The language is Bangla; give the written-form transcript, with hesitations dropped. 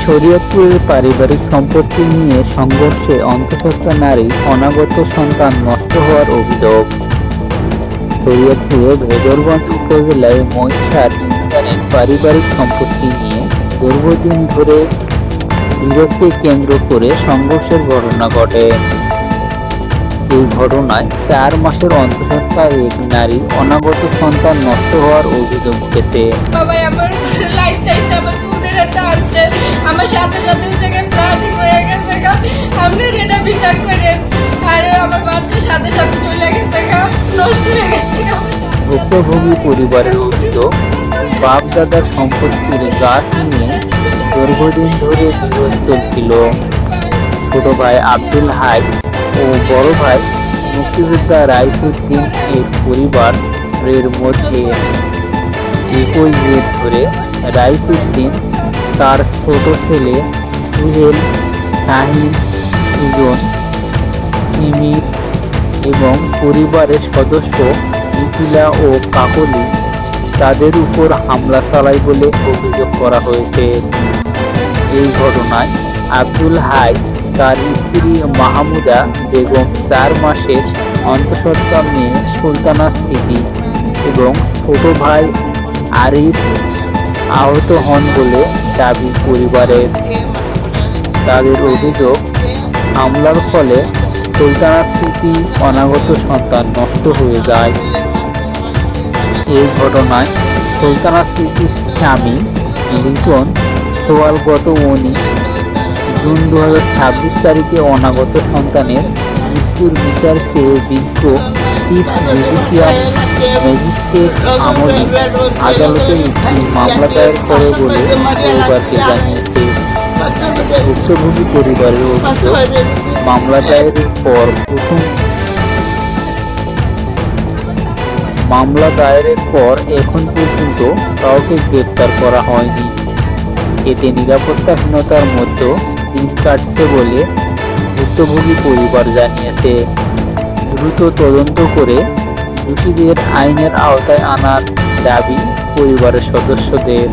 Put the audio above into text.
শরীয়তপুরের পারিবারিক সম্পত্তি নিয়ে সংঘর্ষে অন্তঃসত্ত্বা নারী অনাগত সন্তান নষ্ট হওয়ার অভিযোগ। শরীয়তপুরের ভেদরগঞ্জ উপজেলায় মহিষার ইউনিয়নের পারিবারিক সম্পত্তি নিয়ে দীর্ঘদিন ধরে বিরোধকে কেন্দ্র করে সংঘর্ষের ঘটনা ঘটে। এই ঘটনায় 4 মাসের অন্তঃসত্ত্বা এক নারী অনাগত সন্তান নষ্ট হওয়ার অভিযোগ উঠেছে। আমার সাথে সাথে থেকে প্রাণী হয়ে গেছে, আপনার এটা বিচার করেন। আর আমার বাচ্চার সাথে সাথে চলে গেছে, নষ্ট হয়ে গেছে। ভুক্তভোগী পরিবারের অভিযোগ, বাপ দাদার সম্পত্তির গাছ নিয়ে দীর্ঘদিন ধরে বিরোধ চলছিল। ছোট ভাই আব্দুল হাই ও বড় ভাই মুক্তিযোদ্ধা রাইসুদ্দিন এর পরিবারের মধ্যে একই জেদ ধরে রাইসুদ্দিন তার ছোট ছেলে সুহেল, শাহিন, সুজন, সিমির এবং পরিবারের সদস্য মিথিলা ও কাকলি তাদের উপর হামলা চালায় বলে অভিযোগ করা হয়েছে। এই ঘটনায় আব্দুল হাই তার স্ত্রী মাহমুদা বেগম 4 মাসের অন্তঃসত্ত্বা মেয়ে সুলতানা স্মৃতি এবং ছোট ভাই আরিফ আহত হন বলে দাবি পরিবারের। তাদের অভিযোগ, হামলার ফলে সুলতানা স্মৃতি অনাগত সন্তান নষ্ট হয়ে যায়। এই ঘটনায় সুলতানা স্মৃতির স্বামী লিটন সোয়াল গত 19 জুন 2026 তারিখে অনাগত সন্তানের মৃত্যুর বিচার চেয়ে বিজ্ঞ চিফ জুডিশিয়াল ম্যাজিস্ট্রেট আমলে আদালতে একটি মামলা দায়ের করে বলে পরিবারকে জানিয়েছে। ভুক্তভোগী পরিবারের অভিযোগ, মামলা দায়েরের পর এখন পর্যন্ত কাউকে গ্রেপ্তার করা হয়নি। এতে নিরাপত্তাহীনতার মধ্যে দিন কাটছে বলে ভুক্তভোগী পরিবার জানিয়েছে। দ্রুত তদন্ত করে দোষীদের আইনের আওতায় আনার দাবি পরিবারের সদস্যদের।